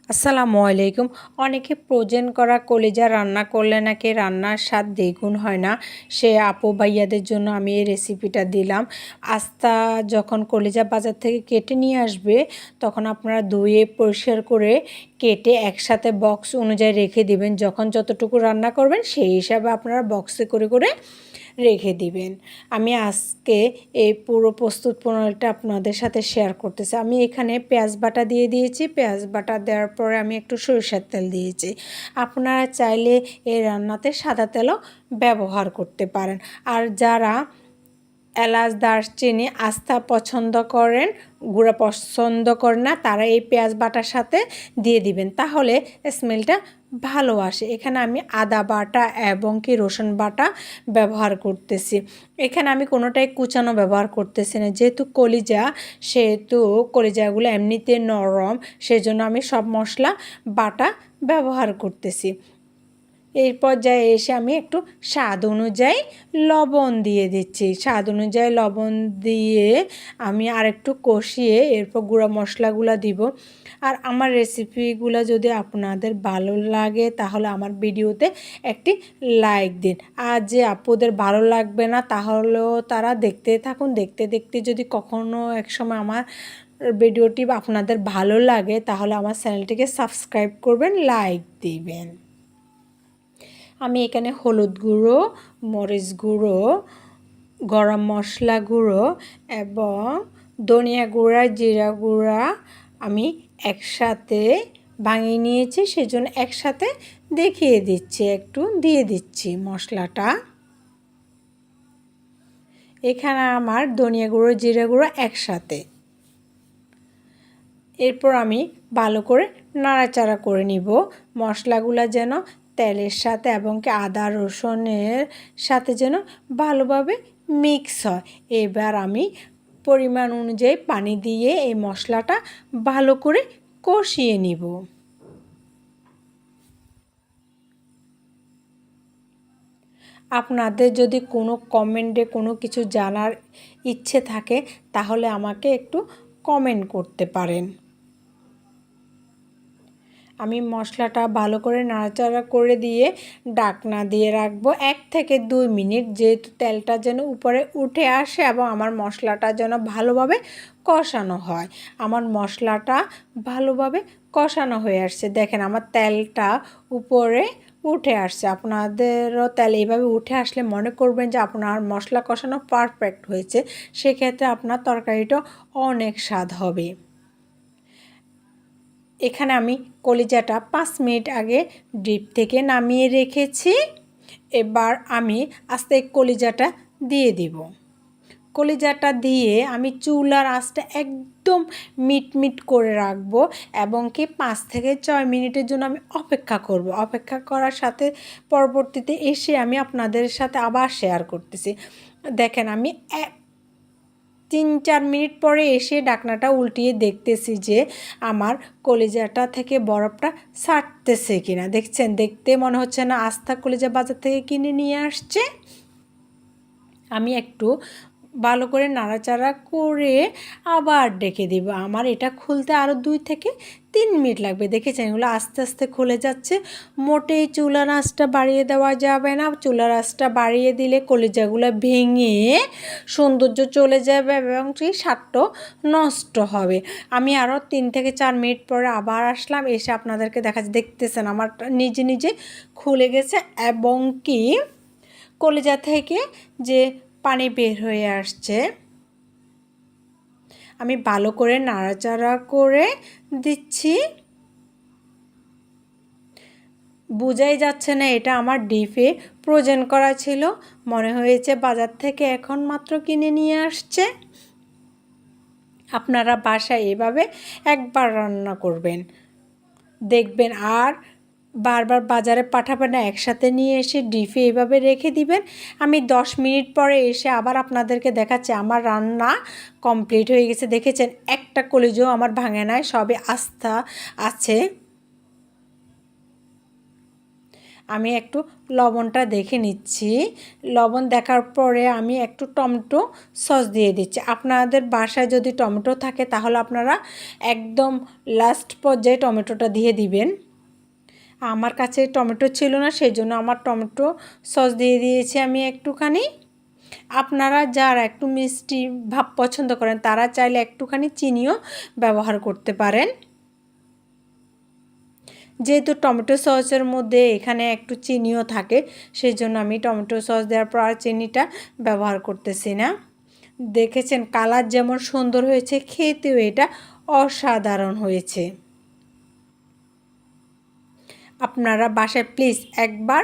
আসসালামু আলাইকুম। অনেকে ফ্রোজেন করা কলিজা রান্না করলে নাকি রান্নার স্বাদ দ্বিগুণ হয় না। সে আপু ভাইয়াদের জন্য আমি এই রেসিপিটা দিলাম। আস্তা যখন কলিজা বাজার থেকে কেটে নিয়ে আসবে তখন আপনারা ধুয়ে পরিষ্কার করে কেটে একসাথে বক্স অনুযায়ী রেখে দিবেন। যখন যতটুকু রান্না করবেন সেই হিসাবে আপনারা বক্সে করে করে রেখে দিবেন। আমি আজকে এই পুরো প্রস্তুত প্রণালীটা আপনাদের সাথে শেয়ার করতেছি। আমি এখানে পেঁয়াজ বাটা দিয়ে দিয়েছি। পেঁয়াজ বাটা দেওয়ার পরে আমি একটু সরিষার তেল দিয়েছি। আপনারা চাইলে এই রান্নাতে সাদা তেলও ব্যবহার করতে পারেন। আর যারা এলাচ দারচিনি আস্তা পছন্দ করেন, গুঁড়া পছন্দ করেন না, তারা এই পেঁয়াজ বাটার সাথে দিয়ে দিবেন, তাহলে স্মেলটা ভালো আসে। এখানে আমি আদা বাটা এবং কি রসুন বাটা ব্যবহার করতেছি। এখানে আমি কোনোটাই কুচানো ব্যবহার করতেছি না, যেহেতু কলিজা সেহেতু কলিজাগুলো এমনিতে নরম, সেজন্য আমি সব মশলা বাটা ব্যবহার করতেছি। এই পর্যায়ে এসে আমি একটু স্বাদ অনুযায়ী লবণ দিয়ে দিচ্ছি। স্বাদ অনুযায়ী লবণ দিয়ে আমি আরেকটু কষিয়ে এরপর গুঁড়া মশলাগুলো দিব। আর আমার রেসিপিগুলো যদি আপনাদের ভালো লাগে তাহলে আমার ভিডিওতে একটি লাইক দিন। আর যে আপুদের ভালো লাগবে না তাহলেও তারা দেখতে থাকুন। দেখতে দেখতে যদি কখনও একসময় আমার ভিডিওটি আপনাদের ভালো লাগে তাহলে আমার চ্যানেলটিকে সাবস্ক্রাইব করবেন, লাইক দিবেন। আমি এখানে হলুদ গুঁড়ো, মরিচ গুঁড়ো, গরম মশলা গুঁড়ো এবং ধনিয়া গুঁড়া, জিরা গুঁড়া আমি একসাথে ভাঙিয়ে নিয়েছি, সেজন্য একসাথে দেখিয়ে দিচ্ছি, একটু দিয়ে দিচ্ছি মশলাটা। এখানে আমার ধনিয়া গুঁড়ো, জিরা গুঁড়ো একসাথে। এরপর আমি ভালো করে নাড়াচাড়া করে নিব, মশলাগুলো যেন তেলের সাথে এবং কি আদা রসুনের সাথে যেন ভালোভাবে মিক্স হয়। এবার আমি পরিমাণ অনুযায়ী পানি দিয়ে এই মশলাটা ভালো করে কষিয়ে নিব। আপনাদের যদি কোনো কমেন্টে কোনো কিছু জানার ইচ্ছে থাকে তাহলে আমাকে একটু কমেন্ট করতে পারেন। আমি মশলাটা ভালো করে নাড়াচাড়া করে দিয়ে ঢাকনা দিয়ে রাখবো 1 থেকে 2 মিনিট, যেহেতু তেলটা যেন উপরে উঠে আসে এবং আমার মশলাটা যেন ভালোভাবে কষানো হয়। আমার মশলাটা ভালোভাবে কষানো হয়ে আসছে, দেখেন আমার তেলটা উপরে উঠে আসছে। আপনাদেরও তেল এইভাবে উঠে আসলে মনে করবেন যে আপনার মশলা কষানো পারফেক্ট হয়েছে, সেক্ষেত্রে আপনার তরকারিটা অনেক স্বাদ হবে। এখানে আমি কলিজাটা 5 মিনিট আগে ডিপ থেকে নামিয়ে রেখেছি। এবার আমি আস্তে কলিজাটা দিয়ে দিব। কলিজাটা দিয়ে আমি চুলার আঁচটা একদম মিট করে রাখবো এবং কি 5 থেকে 6 মিনিটের জন্য আমি অপেক্ষা করব। অপেক্ষা করার সাথে পরবর্তীতে এসে আমি আপনাদের সাথে আবার শেয়ার করতেছি। দেখেন আমি 3-4 মিনিট পরে এসে ঢাকনাটা উল্টিয়ে দেখতেছি যে আমার কলিজাটা থেকে বরফটা ছাড়তেছে কিনা। দেখছেন, দেখতে মনে হচ্ছে না আস্থা কলিজা বাজার থেকে কিনে নিয়ে আসছে। আমি একটু ভালো করে নাড়াচাড়া করে আবার ডেকে দিব। আমার এটা খুলতে আরও 2 থেকে 3 মিনিট লাগবে। দেখেছেন এগুলো আস্তে আস্তে খুলে যাচ্ছে। মোটেই চুলার আঁচটা বাড়িয়ে দেওয়া যাবে না। চুলার আঁচটা বাড়িয়ে দিলে কলিজাগুলো ভেঙে সৌন্দর্য চলে যাবে এবং সেই স্বাদটাও নষ্ট হবে। আমি আরও 3 থেকে 4 মিনিট পরে আবার আসলাম, এসে আপনাদেরকে দেখতেছেন আমার নিজে নিজে খুলে গেছে এবং কি কলিজা থেকে যে পানি বের হয়ে আসছে। আমি ভালো করে নাড়াচাড়া করে দিচ্ছি। বোঝাই যাচ্ছে না এটা আমার ডিপে ফ্রোজেন করা ছিল, মনে হয়েছে বাজার থেকে এখন মাত্র কিনে নিয়ে আসছে। আপনারা বাসায় এভাবে একবার রান্না করবেন, দেখবেন আর বারবার বাজারে পাঠাবেন না, একসাথে নিয়ে এসে ডিপে এভাবে রেখে দিবেন। আমি 10 মিনিট পরে এসে আবার আপনাদেরকে দেখাচ্ছি আমার রান্না কমপ্লিট হয়ে গেছে। দেখেছেন একটা কলিজাও আমার ভাঙে নাই, সবে আস্থা আছে। আমি একটু লবণটা দেখে নিচ্ছি। লবণ দেখার পরে আমি একটু টমেটো সস দিয়ে দিচ্ছি। আপনাদের বাসায় যদি টমেটো থাকে তাহলে আপনারা একদম লাস্ট পর্যায়ে টমেটোটা দিয়ে দিবেন। আমার কাছে টমেটো ছিল না, সেই জন্য আমার টমেটো সস দিয়ে দিয়েছি আমি একটুখানি। আপনারা যারা একটু মিষ্টি ভাব পছন্দ করেন তারা চাইলে একটুখানি চিনিও ব্যবহার করতে পারেন। যেহেতু টমেটো সসের মধ্যে এখানে একটু চিনিও থাকে, সেই জন্য আমি টমেটো সস দেওয়ার পর আর চিনিটা ব্যবহার করতেছি না। দেখেছেন কালার যেমন সুন্দর হয়েছে, খেতেও এটা অসাধারণ হয়েছে। আপনারা বাসায় প্লিজ একবার